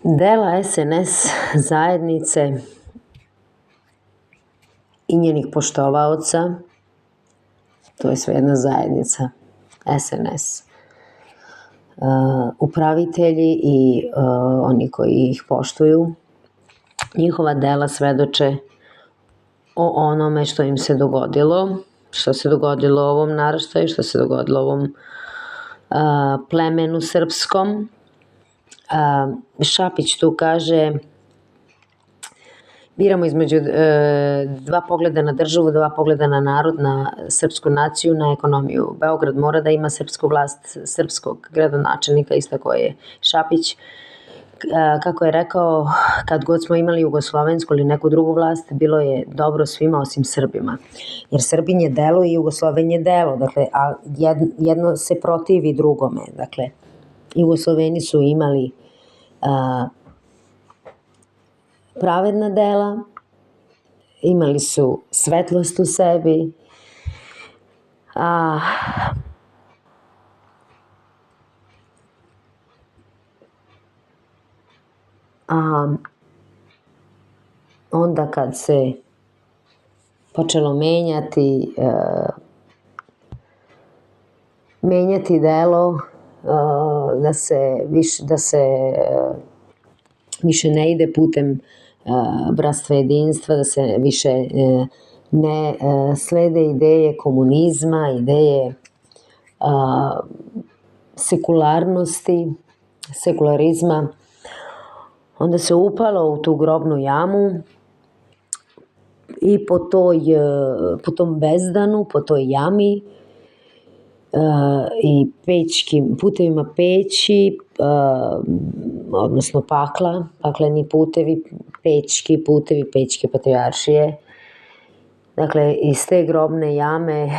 Dela SNS zajednice i njenih poštovaoca, to je sve jedna zajednica, SNS, upravitelji i oni koji ih poštuju, njihova dela svedoče o onome što im se dogodilo, što se dogodilo ovom naraštaju, što se dogodilo ovom plemenu srpskom. Šapić tu kaže: biramo između dva pogleda na državu, dva pogleda na narod, na srpsku naciju, na ekonomiju. Beograd mora da ima srpsku vlast, srpskog gradonačelnika, isto tako je Šapić. Kako je rekao, kad god smo imali jugoslovensku ili neku drugu vlast, bilo je dobro svima osim Srbima. Jer Srbin je delo i Jugosloven je delo, dakle, a jedno se protivi drugome. Dakle, Jugosloveni su imali pravedna dela, imali su svetlost u sebi, onda kad se počelo menjati delo, da se više ne ide putem bratstva jedinstva, da se više ne slede ideje komunizma, ideje sekularnosti, sekularizma, onda se upalo u tu grobnu jamu i po tom bezdanu, po toj jami i putevima Peći, odnosno pakla, pakleni putevi, pećki putevi, pećke patrijaršije. Dakle, iz te grobne jame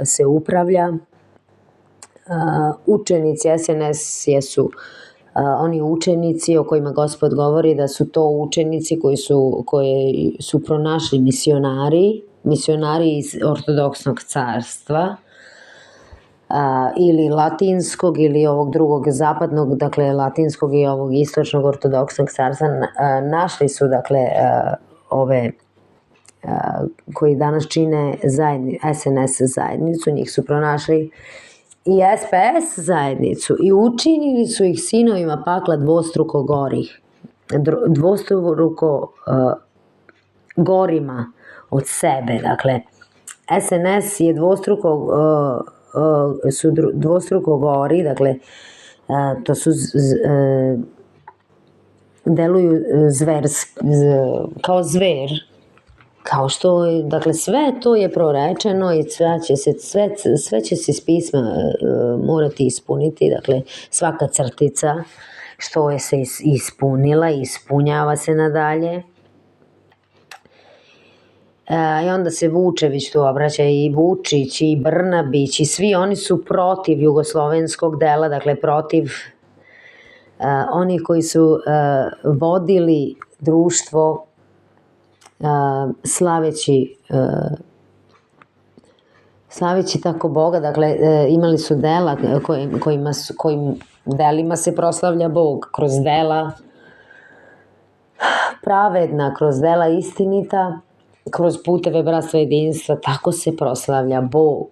se upravlja. Učenici SNS jesu oni učenici o kojima Gospod govori da su to učenici koje su pronašli misionari iz ortodoksnog carstva, ili latinskog ili ovog drugog zapadnog, dakle latinskog i ovog istočnog ortodoksnog carstva. Našli su, dakle, ove koji danas čine SNS zajednicu, njih su pronašli, i SPS zajednicu, i učinili su ih sinovima pakla dvostruko gorih, dvostruko gorima od sebe. Dakle, SNS je dvostruko gori, dakle, to su deluju kao zver, kao što, dakle, sve to je prorečeno i sve će se iz pisma morati ispuniti, dakle, svaka crtica što je se ispunila i ispunjava se nadalje. I onda se Vučević tu obraća, i Vučić, i Brnabić, i svi oni su protiv jugoslovenskog dela, dakle protiv onih koji su vodili društvo slaveći tako Boga. Dakle, imali su dela kojim delima se proslavlja Bog, kroz dela pravedna, kroz dela istinita, kroz puteve bratstva jedinstva, tako se proslavlja Bog.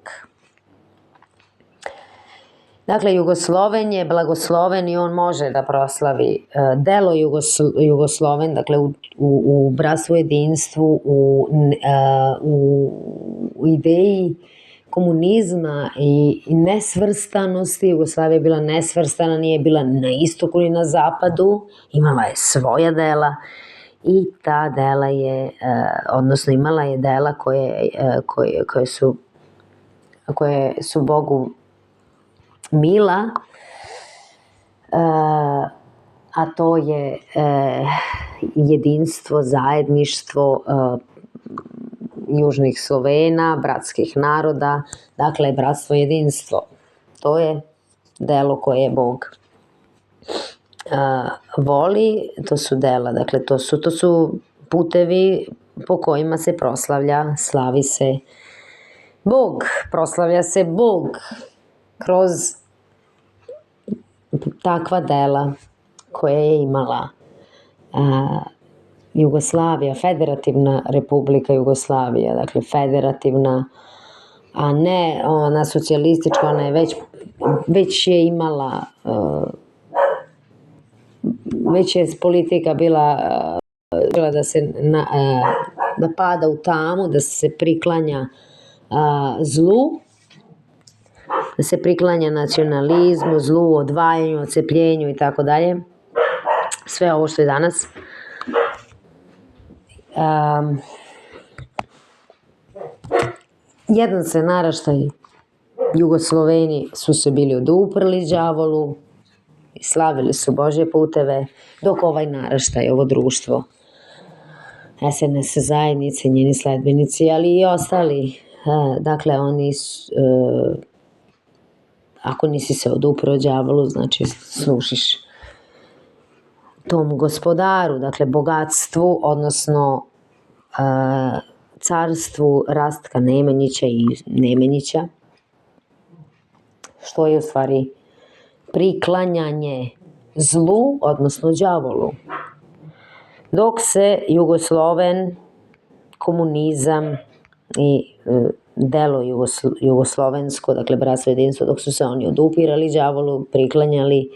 Dakle, Jugosloven je blagosloven i on može da proslavi delo Jugosloven, dakle u bratstvu jedinstvu, u ideji komunizma i nesvrstanosti. Jugoslavija je bila nesvrstana, nije bila na istoku ni na zapadu, imala je svoja dela. I ta dela je, odnosno imala je dela koje su Bogu mila, a to je jedinstvo, zajedništvo južnih Slovena, bratskih naroda, dakle, bratstvo, jedinstvo. To je delo koje Bog voli, to su dela, dakle, to su putevi po kojima se proslavlja, slavi se Bog, proslavlja se Bog kroz takva dela koja je imala Jugoslavija, Federativna Republika Jugoslavija, dakle federativna, a ne ona socijalistička, ona je već je imala, već je politika bila da pada u tamu, da se priklanja zlu, da se priklanja nacionalizmu, zlu, odvajanju, odcepljenju i tako dalje. Sve ovo što je danas. Jedan se naraštaj Jugosloveni su se bili oduprli đavolu i slavili su Božje puteve, dok ovaj naraštaj, ovo društvo, SNS zajednice, njeni sledbenici, ali i ostali, dakle oni ako nisi se odupro đavolu, znači služiš tom gospodaru, dakle bogatstvu, odnosno carstvu Rastka Nemanjića i Nemanjića, što je u stvari priklanjanje zlu, odnosno đavolu. Dok se Jugosloven, komunizam i delo jugoslovensko, dakle bratstvo i jedinstvo, dok su se oni odupirali đavolu, priklanjali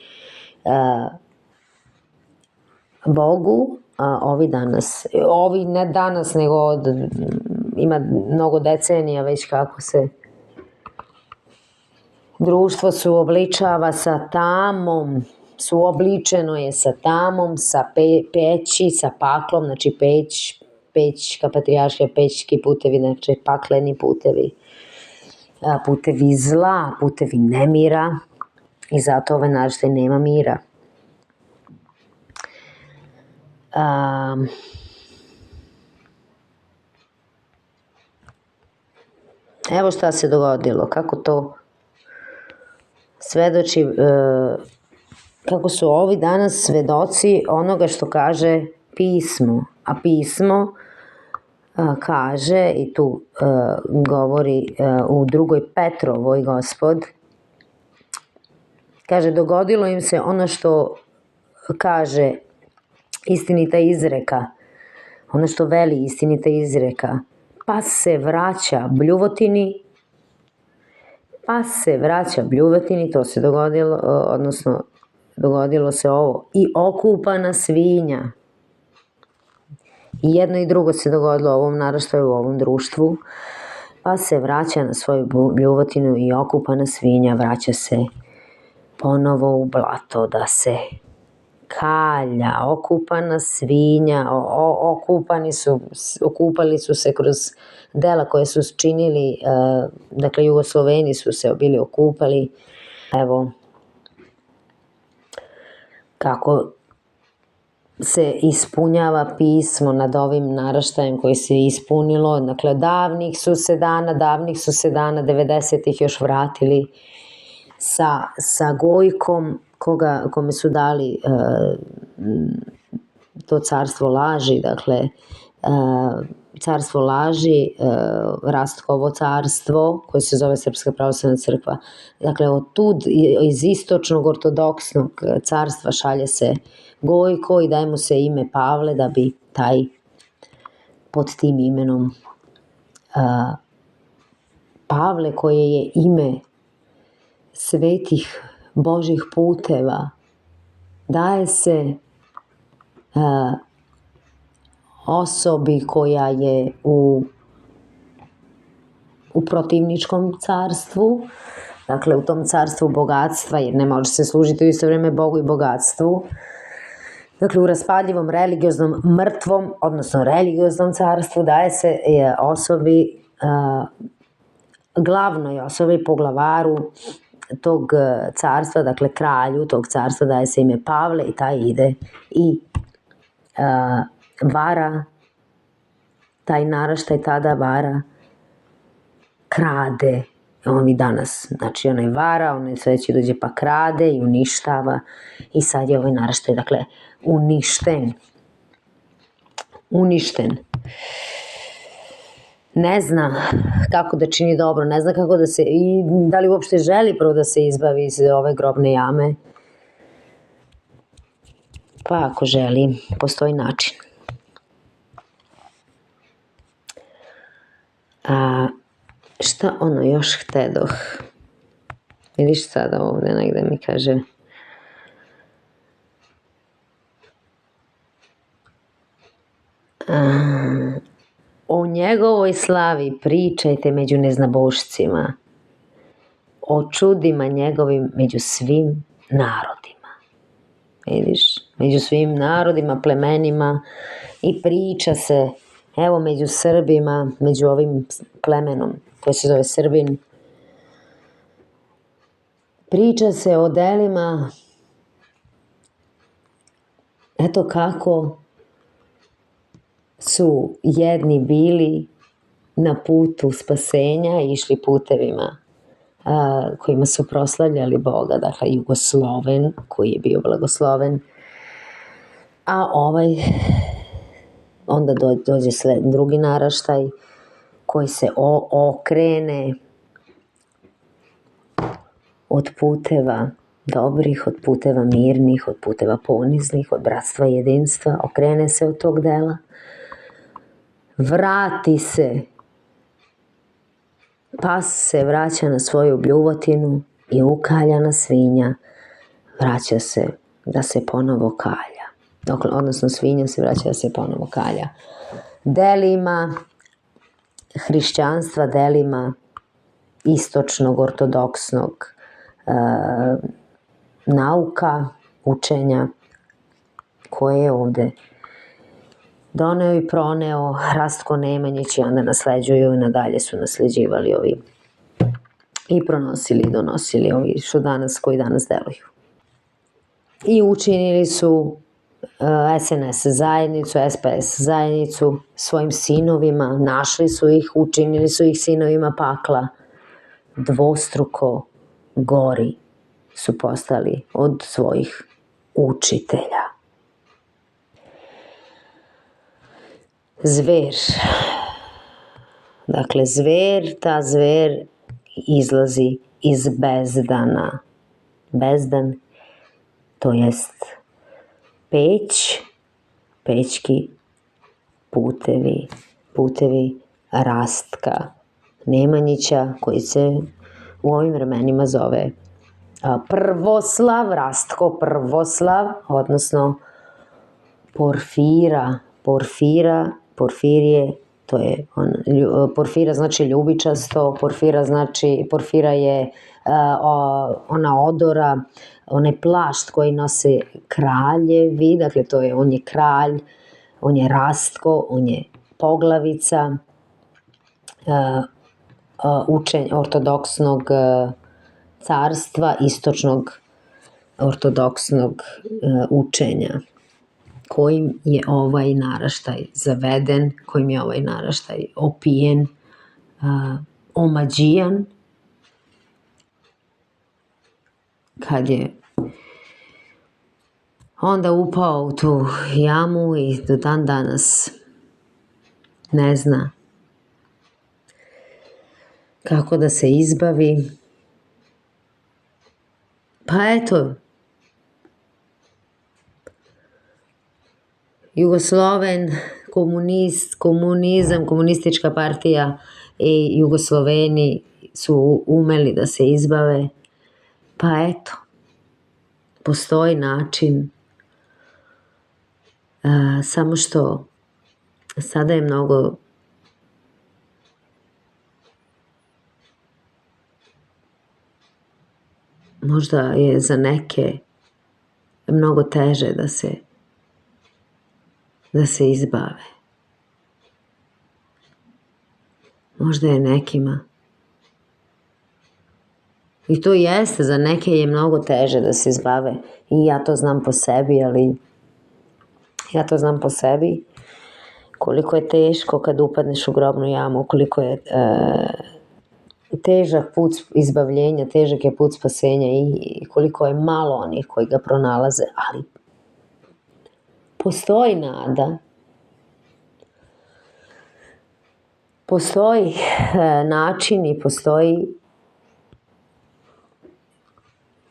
Bogu, ovi ne danas, nego ima mnogo decenija već kako se društvo suobličava sa tamom, suobličeno je sa tamom, sa peći, sa paklom, znači Pećka patrijaršija, pećki putevi, znači pakleni putevi, putevi zla, putevi nemira, i zato ovaj naraštaj nema mira. Evo šta se dogodilo, kako to svedoči, kako su ovi danas svedoci onoga što kaže pismo, a pismo kaže, i tu govori u 2. Petrovoj Gospod, kaže, dogodilo im se ono što kaže istinita izreka, ono što veli istinita izreka, pa se vraća bljuvotini, to se dogodilo, odnosno dogodilo se ovo, i okupana svinja. I jedno i drugo se dogodilo ovom naraštaju, u ovom društvu, pa se vraća na svoju bljuvotinu i okupana svinja vraća se ponovo u blato da se kalja. Okupana svinja, okupali su se kroz dela koje su činili, dakle Jugosloveni su se bili okupali. Evo kako se ispunjava pismo nad ovim naraštajem koji se ispunilo, dakle davnih su se dana 90-ih još vratili sa Gojkom, kome su dali to carstvo laži, dakle carstvo laži, Rastkovo carstvo, koje se zove Srpska pravoslavna crkva. Dakle, otud iz istočnog ortodoksnog carstva šalje se Gojko i daje mu se ime Pavle, da bi taj pod tim imenom Pavle, koje je ime svetih Božih puteva, daje se osobi koja je u protivničkom carstvu, dakle u tom carstvu bogatstva, jer ne može se služiti u isto vrijeme Bogu i bogatstvu, dakle u raspadljivom, religioznom, mrtvom, odnosno religioznom carstvu, daje se osobi, glavnoj osobi, poglavaru tog carstva, dakle kralju tog carstva, daje se ime Pavle, i taj ide i vara, taj naraštaj tada vara, krade. On i danas, znači onaj vara, onaj sveći dođe pa krade i uništava, i sad je ovaj naraštaj, dakle, uništen. Ne zna kako da čini dobro, ne zna kako da se, i da li uopšte želi prvo da se izbavi iz ove grobne jame. Pa ako želi, postoji način. A šta ono još htedoh? Vidiš sada ovdje negdje mi kaže o njegovoj slavi pričajte među neznabošcima, o čudima njegovim među svim narodima. Vidiš, među svim narodima, plemenima, i priča se, evo među Srbima, među ovim plemenom koji se zove Srbin, priča se o delima, eto kako su jedni bili na putu spasenja i išli putevima kojima su proslavljali Boga, dakle Jugosloven koji je bio blagosloven, a onda dođe sve drugi naraštaj koji se okrene od puteva dobrih, od puteva mirnih, od puteva poniznih, od bratstva i jedinstva, okrene se od tog dela, vrati se, pas se vraća na svoju bljuvotinu i ukaljana svinja vraća se da se ponovo kalja. Odnosno svinja se vraća da se ponovo kalja. Delima hrišćanstva, delima istočnog, ortodoksnog nauka, učenja koje je ovdje doneo i proneo Rastko Nemanjić i onda nasleđuju i nadalje su nasleđivali ovi i pronosili i donosili ovi koji danas deluju. I učinili su SNS zajednicu, SPS zajednicu svojim sinovima, našli su ih, učinili su ih sinovima pakla, dvostruko gori su postali od svojih učitelja. Zver. Dakle, ta zver izlazi iz bezdana. Bezdan, to jest peć, pećki, putevi Rastka Nemanjića, koji se u ovim vremenima zove Prvoslav, Rastko Prvoslav, odnosno Porfirije, to je Porfira znači ljubičasto, Porfira je ona odora, onaj plašt koji nose kraljevi, dakle on je kralj, on je Rastko, on je poglavica ortodoksnog carstva, istočnog ortodoksnog učenja, kojim je ovaj naraštaj zaveden, kojim je ovaj naraštaj opijen, omađijan, kad je onda upao u tu jamu i do dan danas ne zna kako da se izbavi. Pa eto, Jugosloven, komunizam, komunistička partija i Jugosloveni su umeli da se izbave. Pa eto, postoji način, samo što sada je mnogo možda je za neke mnogo teže da se izbave. Možda je nekima, i to jeste, za neke je mnogo teže da se izbave, i ja to znam po sebi, koliko je teško kad upadneš u grobnu jamu, koliko je težak put izbavljenja, težak je put spasenja i koliko je malo onih koji ga pronalaze, ali postoji nada, postoji način i postoji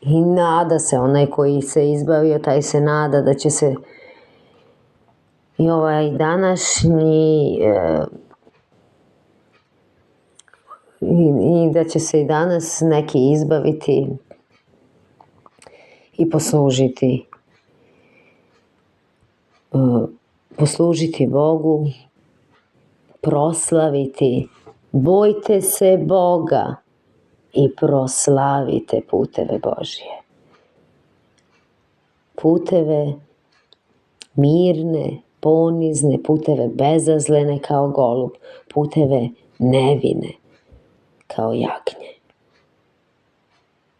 I nada se, onaj koji se izbavio, taj se nada da će se i ovaj današnji i da će se i danas neki izbaviti i poslužiti Bogu, proslaviti. Bojte se Boga i proslavite puteve Božje. Puteve mirne, ponizne, puteve bezazlene kao golub, puteve nevine kao jagnje.